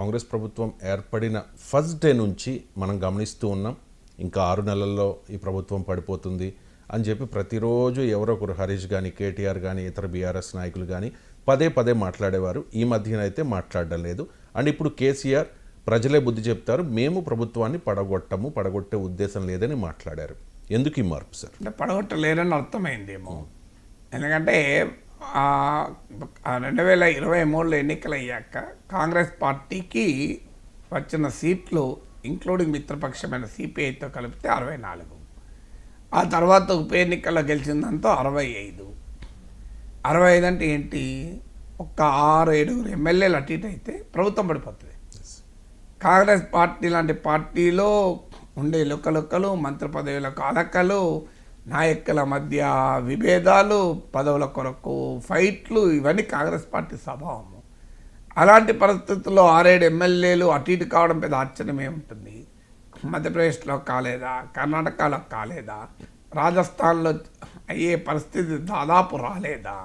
కాంగ్రెస్ ప్రభుత్వం ఏర్పడిన first day నుంచి మనం గమనిస్తూ ఉన్నాం. ఇంకా 6 నెలల్లో ఈ ప్రభుత్వం పడిపోతుంది అని చెప్పి ప్రతిరోజు ఎవరో ఒకరు హరీష్ కానీ, కేటీఆర్ కానీ, ఇతర బీఆర్ఎస్ నాయకులు కానీ పదే పదే మాట్లాడేవారు. ఈ మధ్యనైతే మాట్లాడడం లేదు. అండ్ ఇప్పుడు కేసీఆర్ ప్రజలే బుద్ధి చెప్తారు, మేము ప్రభుత్వాన్ని పడగొట్టే ఉద్దేశం లేదని మాట్లాడారు. ఎందుకు ఈ మార్పు సార్? అంటే పడగొట్టలేరని అర్థమైందేమో. ఎందుకంటే 2023 ఎన్నికలు అయ్యాక కాంగ్రెస్ పార్టీకి వచ్చిన సీట్లు ఇంక్లూడింగ్ మిత్రపక్షమైన సిపిఐతో కలిపితే 64. ఆ తర్వాత ఉప ఎన్నికల్లో గెలిచిందంతా 65. 65 అంటే ఏంటి? ఒక్క 6-7 ఎమ్మెల్యేలు అటు ఇటు అయితే ప్రభుత్వం పడిపోతుంది. కాంగ్రెస్ పార్టీ లాంటి పార్టీలో ఉండే లొక్కలు, మంత్రి పదవులకు అలకలు, నాయకుల మధ్య విభేదాలు, పదవుల కొరకు ఫైట్లు, ఇవన్నీ కాంగ్రెస్ పార్టీ స్వభావము. అలాంటి పరిస్థితుల్లో 6-7 ఎమ్మెల్యేలు అటు ఇటు కావడం పెద్ద ఆశ్చర్యమే ఉంటుంది. మధ్యప్రదేశ్లో కాలేదా, కర్ణాటకలో కాలేదా, రాజస్థాన్లో అయ్యే పరిస్థితి దాదాపు రాలేదా,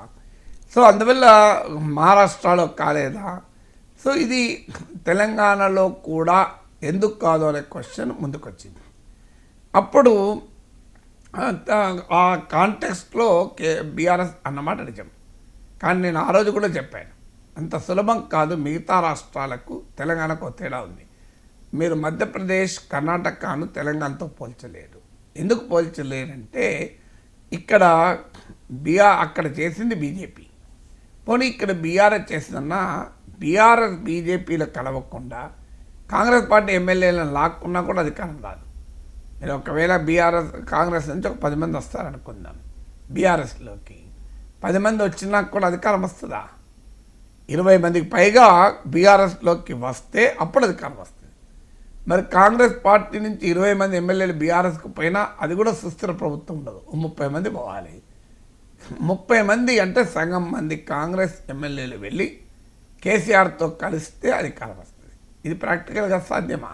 సో అందువల్ల మహారాష్ట్రలో కాలేదా, సో ఇది తెలంగాణలో కూడా ఎందుకు కాదు అనే క్వశ్చన్ ముందుకొచ్చింది. అప్పుడు ఆ కాంటెక్స్ట్లో బీఆర్ఎస్ అన్నమాట నిజం. కానీ నేను ఆ రోజు కూడా చెప్పాను, అంత సులభం కాదు. మిగతా రాష్ట్రాలకు తెలంగాణకు తేడా ఉంది. మీరు మధ్యప్రదేశ్, కర్ణాటకను తెలంగాణతో పోల్చలేరు. ఎందుకు పోల్చలేరంటే ఇక్కడ అక్కడ చేసింది బీజేపీ. పోనీ ఇక్కడ బీఆర్ఎస్ చేసిందన్నా బీఆర్ఎస్ బీజేపీలో కలవకుండా కాంగ్రెస్ పార్టీ ఎమ్మెల్యేలను లాక్కున్నా కూడా అధికారం రాదు. మీరు ఒకవేళ కాంగ్రెస్ నుంచి ఒక 10 మంది వస్తారనుకుందాం, బీఆర్ఎస్లోకి 10 మంది వచ్చినా కూడా అధికారం వస్తుందా? 20 మందికి పైగా బీఆర్ఎస్లోకి వస్తే అప్పుడు అధికారం వస్తుంది. మరి కాంగ్రెస్ పార్టీ నుంచి 20 మంది ఎమ్మెల్యేలు బీఆర్ఎస్కి పోయినా అది కూడా సుస్థిర ప్రభుత్వం ఉండదు. 30 మంది పోవాలి. 30 మంది అంటే సగం మంది కాంగ్రెస్ ఎమ్మెల్యేలు వెళ్ళి కేసీఆర్తో కలిస్తే అధికారం వస్తుంది. ఇది ప్రాక్టికల్గా సాధ్యమా?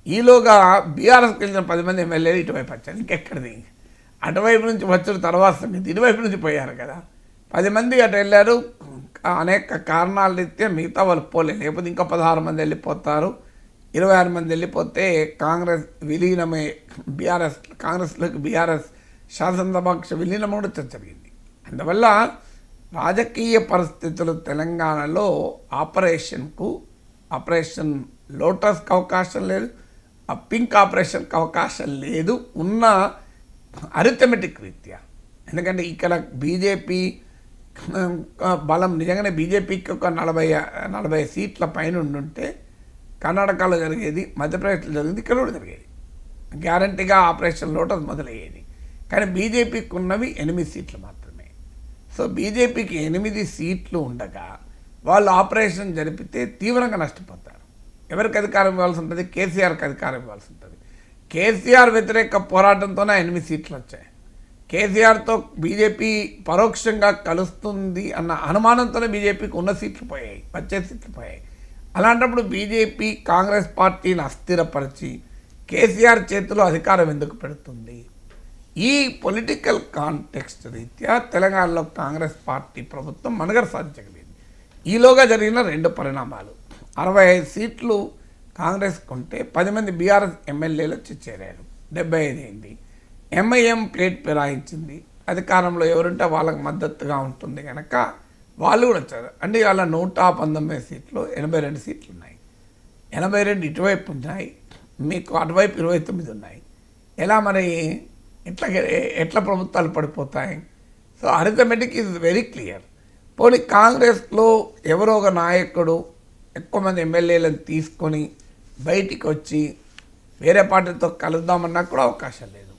ఈలోగా బీఆర్ఎస్కి వెళ్ళిన 10 మంది ఎమ్మెల్యేలు ఇటువైపు వచ్చారు. ఇంకెక్కడిది? అటువైపు నుంచి వచ్చిన తర్వాత సంగతి ఇటువైపు నుంచి పోయారు కదా. 10 మంది అటు వెళ్ళారు, అనేక కారణాల రీత్యా మిగతా వాళ్ళు పోలేదు. లేకపోతే ఇంకా 16 మంది వెళ్ళిపోతారు. 26 మంది వెళ్ళిపోతే కాంగ్రెస్ విలీనమే, కాంగ్రెస్లోకి బీఆర్ఎస్ శాసనసభాపక్ష విలీనం కూడా జరిగింది. అందువల్ల రాజకీయ పరిస్థితులు తెలంగాణలో ఆపరేషన్ లోటస్కి అవకాశం లేదు, ఆ పింక్ ఆపరేషన్కి అవకాశం లేదు ఉన్న అరిథమెటిక్ రీత్యా. ఎందుకంటే ఇక్కడ బీజేపీ బలం నిజంగానే బీజేపీకి ఒక 40 సీట్ల పైన ఉండుంటే కర్ణాటకలో జరిగేది, మధ్యప్రదేశ్లో జరిగేది, ఇక్కడ కూడా జరిగేది. గ్యారంటీగా ఆపరేషన్ లోటస్ మొదలయ్యేది. కానీ బీజేపీకి ఉన్నవి 8 సీట్లు మాత్రమే. సో బీజేపీకి 8 సీట్లు ఉండగా వాళ్ళు ఆపరేషన్ జరిపితే తీవ్రంగా నష్టపోతారు. ఎవరికి అధికారం ఇవ్వాల్సి ఉంటుంది? కేసీఆర్కి అధికారం ఇవ్వాల్సి ఉంటుంది. కేసీఆర్ వ్యతిరేక పోరాటంతోనే 8 సీట్లు వచ్చాయి. కేసీఆర్తో బీజేపీ పరోక్షంగా కలుస్తుంది అన్న అనుమానంతోనే బీజేపీకి ఉన్న సీట్లు పోయాయి, వచ్చే సీట్లు పోయాయి. అలాంటప్పుడు బీజేపీ కాంగ్రెస్ పార్టీని అస్థిరపరిచి కేసీఆర్ చేతిలో అధికారం ఎందుకు పెడుతుంది? ఈ పొలిటికల్ కాంటెక్స్ట్ రీత్యా తెలంగాణలో కాంగ్రెస్ పార్టీ ప్రభుత్వం మనుగడ సాధించగలిగింది. ఈలోగా జరిగిన 2 పరిణామాలు. 65 సీట్లు కాంగ్రెస్ కొంటే 10 మంది బీఆర్ఎస్ ఎమ్మెల్యేలు వచ్చి చేరారు. 75 అయింది. ఎంఐఎం ప్లేట్ ఫిరాయించింది. అధికారంలో ఎవరుంటే వాళ్ళకి మద్దతుగా ఉంటుంది కనుక వాళ్ళు కూడా వచ్చారు. అంటే వాళ్ళ 119 సీట్లు 82 సీట్లు ఉన్నాయి. 82 ఇటువైపు ఉన్నాయి, మీకు అటువైపు 29 ఉన్నాయి. ఎలా మరి ఎట్లా ప్రభుత్వాలు పడిపోతాయి? So arithmetic is very clear. పోనీ కాంగ్రెస్లో ఎవరో ఒక నాయకుడు ఎక్కువ మంది ఎమ్మెల్యేలను తీసుకొని బయటికి వచ్చి వేరే పార్టీతో కలుద్దామన్నా కూడా అవకాశం లేదు.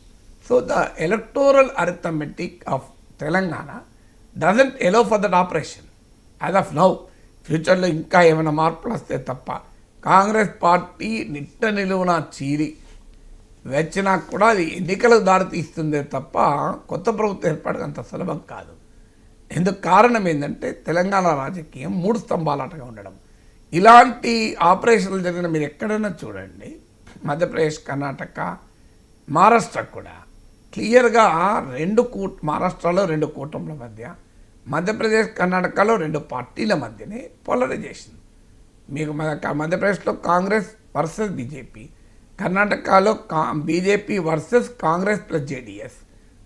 So the electoral arithmetic of Telangana doesn't allow for that operation as of now. ఫ్యూచర్లో ఇంకా ఏమైనా మార్పులు వస్తే తప్ప కాంగ్రెస్ పార్టీ నిట్ట నిలువున చీరి వచ్చినా కూడా అది ఎన్నికలకు దారితీస్తుందే తప్ప కొత్త ప్రభుత్వం ఏర్పాటుగా అంత సులభం కాదు. ఎందుకు కారణం ఏంటంటే తెలంగాణ రాజకీయం 3 స్తంభాలాటగా ఉండడం. ఇలాంటి ఆపరేషన్లు జరిగిన మీరు ఎక్కడైనా చూడండి, మధ్యప్రదేశ్, కర్ణాటక, మహారాష్ట్ర కూడా క్లియర్గా మహారాష్ట్రలో 2 కూటముల మధ్య, మధ్యప్రదేశ్, కర్ణాటకలో 2 పార్టీల మధ్యనే పోలరైజేషన్. మీకు మధ్యప్రదేశ్లో కాంగ్రెస్ వర్సెస్ బీజేపీ, కర్ణాటకలో BJP versus Congress plus JDS,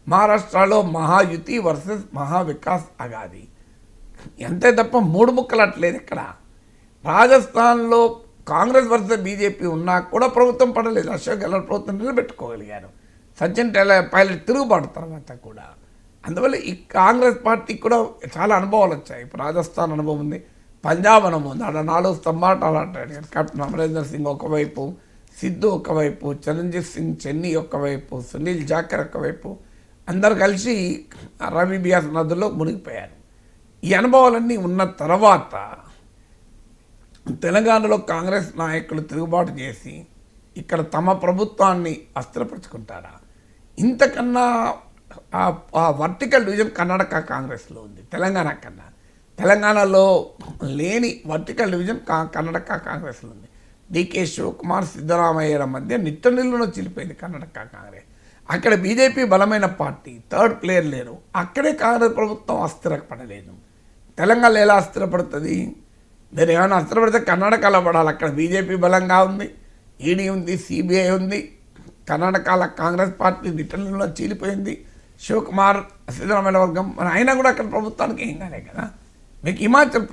మహారాష్ట్రలో మహాయుతి వర్సెస్ మహావికాస్ అఘాది. అంతే తప్ప మూడు ముక్కలు అట్లేదు ఇక్కడ. రాజస్థాన్లో కాంగ్రెస్ వర్సెస్ బీజేపీ ఉన్నా కూడా ప్రభుత్వం పడలేదు. అశోక్ గెహ్లోట్ ప్రభుత్వం నిలబెట్టుకోగలిగారు సచిన్ పైలట్ తిరుగుబాటు తర్వాత కూడా. అందువల్ల ఈ కాంగ్రెస్ పార్టీకి కూడా చాలా అనుభవాలు వచ్చాయి. ఇప్పుడు రాజస్థాన్ అనుభవం ఉంది, పంజాబ్ అనుభవం ఉంది. అక్కడ 4 స్తంభాటాలు అంటాడు. కెప్టెన్ అమరేందర్ సింగ్ ఒకవైపు, సిద్ధు ఒకవైపు, చరణ్జీత్ సింగ్ చెన్నీ ఒకవైపు, సునీల్ జాకర్ ఒకవైపు, అందరు కలిసి రవి బియాస్ నదుల్లో మునిగిపోయారు. ఈ అనుభవాలన్నీ ఉన్న తర్వాత తెలంగాణలో కాంగ్రెస్ నాయకులు తిరుగుబాటు చేసి ఇక్కడ తమ ప్రభుత్వాన్ని అస్థిరపరుచుకుంటారా? ఇంతకన్నా వర్టికల్ డివిజన్ కర్ణాటక కాంగ్రెస్లో ఉంది తెలంగాణ కన్నా. తెలంగాణలో లేని వర్టికల్ డివిజన్ కర్ణాటక కాంగ్రెస్లో ఉంది. డికే శివకుమార్, సిద్ధరామయ్యల మధ్య నిట్టనిల్లులో చిలిపోయింది కర్ణాటక కాంగ్రెస్. అక్కడ బీజేపీ బలమైన పార్టీ, థర్డ్ ప్లేయర్ లేరు. అక్కడే కాంగ్రెస్ ప్రభుత్వం అస్థిరపడలేదు. తెలంగాణలో ఎలా అస్థిరపడుతుంది? మీరు ఏమైనా అస్థిరపడితే కర్ణాటకలో పడాలి. అక్కడ బీజేపీ బలంగా ఉంది, ఈడీ ఉంది, సిబిఐ ఉంది. కర్ణాటకలో కాంగ్రెస్ పార్టీ నిట్టనిల్లులో చీలిపోయింది. శివకుమార్, సిద్ధరామయ్య వర్గం అయినా కూడా అక్కడ ప్రభుత్వానికి ఏం కాలే కదా. మీకు హిమాచల్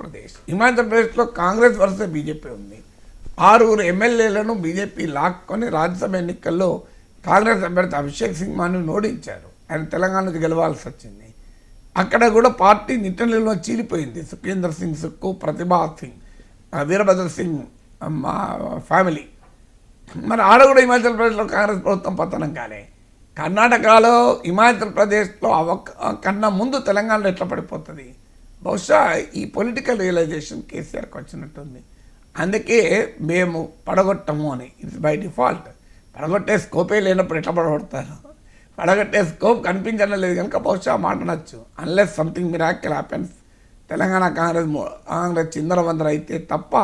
ప్రదేశ్లో కాంగ్రెస్ వర్సెస్ బీజేపీ ఉంది. 6 ఎమ్మెల్యేలను బీజేపీ లాక్కొని రాజ్యసభ ఎన్నికల్లో కాంగ్రెస్ అభ్యర్థి అభిషేక్ సింగ్ మాను ఓడించారు. ఆయన తెలంగాణ నుంచి గెలవాల్సి వచ్చింది. అక్కడ కూడా పార్టీ నిట్టనిల్లులో చీలిపోయింది. సుఖేందర్ సింగ్ సుక్కు, ప్రతిభా సింగ్, వీరభద్ర సింగ్ ఫ్యామిలీ. మరి ఆడ కూడా హిమాచల్ ప్రదేశ్లో కాంగ్రెస్ ప్రభుత్వం పతనం కాలే. కర్ణాటకలో హిమాచల్ ప్రదేశ్లో కన్నా ముందు తెలంగాణలో ఎట్లా పడిపోతుంది? బహుశా ఈ పొలిటికల్ రియలైజేషన్ కేసీఆర్కి వచ్చినట్టుంది. అందుకే మేము పడగొట్టము అని, ఇట్స్ బై డిఫాల్ట్. పడగొట్టే స్కోపే లేనప్పుడు ఎట్లా పడగొడతారు? పడగొట్టే స్కోప్ కనిపించడం లేదు కనుక బహుశా మాట్లాడచ్చు. Unless something miracle happens, Telangana Congress చిందరవందర అయితే తప్ప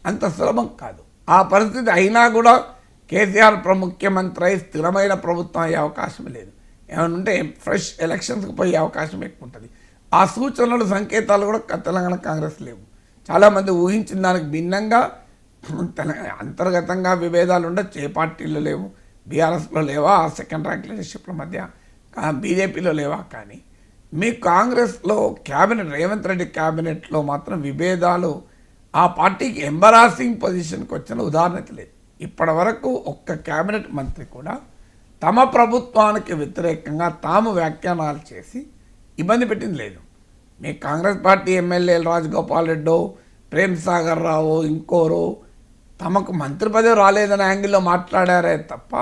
అంత సులభం కాదు. ఆ పరిస్థితి అయినా కూడా కేసీఆర్ ముఖ్యమంత్రి అయి స్థిరమైన ప్రభుత్వం అయ్యే అవకాశం లేదు. ఏమనుంటే ఫ్రెష్ ఎలక్షన్స్కి పోయే అవకాశం ఎక్కువ ఉంటుంది. ఆ సూచనలు, సంకేతాలు కూడా తెలంగాణ కాంగ్రెస్ లేవు. చాలామంది ఊహించిన దానికి భిన్నంగా అంతర్గతంగా విభేదాలు ఉండొచ్చు. ఏ పార్టీలో లేవు, బీఆర్ఎస్లో లేవా, సెకండ్ ర్యాంక్ లీడర్షిప్ల మధ్య, బీజేపీలో లేవా. కానీ మీ కాంగ్రెస్లో క్యాబినెట్, రేవంత్ రెడ్డి క్యాబినెట్లో మాత్రం విభేదాలు ఆ పార్టీకి ఎంబరాసింగ్ పొజిషన్కి వచ్చిన ఉదాహరణ లేదు. ఇప్పటి వరకు ఒక్క క్యాబినెట్ మంత్రి కూడా తమ ప్రభుత్వానికి వ్యతిరేకంగా తాము వ్యాఖ్యానాలు చేసి ఇబ్బంది పెట్టింది లేదు. మీ కాంగ్రెస్ పార్టీ ఎమ్మెల్యేలు రాజగోపాల్ రెడ్డో, ప్రేమ్ సాగర్ రావు, ఇంకోరో తమకు మంత్రి పదవి రాలేదనే యాంగిల్లో మాట్లాడారే తప్ప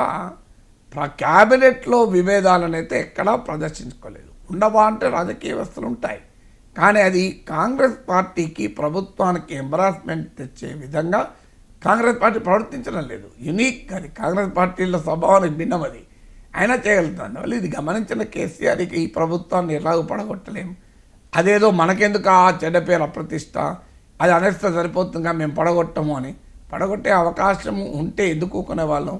క్యాబినెట్లో విభేదాలను అయితే ఎక్కడా ప్రదర్శించుకోలేదు. ఉండవా అంటే రాజకీయ వ్యవస్థలు ఉంటాయి, కానీ అది కాంగ్రెస్ పార్టీకి, ప్రభుత్వానికి ఎంబరాస్మెంట్ తెచ్చే విధంగా కాంగ్రెస్ పార్టీ ప్రవర్తించడం లేదు. యునీక్ అది కాంగ్రెస్ పార్టీలో స్వభావానికి భిన్నం. అది అయినా చేయగలుగుతుంది. వాళ్ళు ఇది గమనించిన కేసీఆర్కి ఈ ప్రభుత్వాన్ని ఎలాగో పడగొట్టలేము, అదేదో మనకెందుకు ఆ చెడ్డ పేరు, అప్రతిష్ట, అది అనేస్తే సరిపోతుందిగా మేము పడగొట్టము అని. పడగొట్టే అవకాశం ఉంటే ఎందుకు కొనేవాళ్ళం?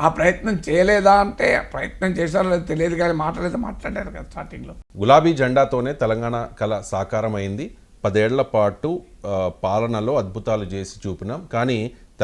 ఆ ప్రయత్నం చేయలేదా అంటే ప్రయత్నం చేశారో లేదో తెలియదు, కానీ మాట్లాడేది మాట్లాడారు కదా స్టార్టింగ్లో. గులాబీ జెండాతోనే తెలంగాణ కళ సాకారమైంది. 10 ఏళ్ల పాటు పాలనలో అద్భుతాలు చేసి చూపినాం. కానీ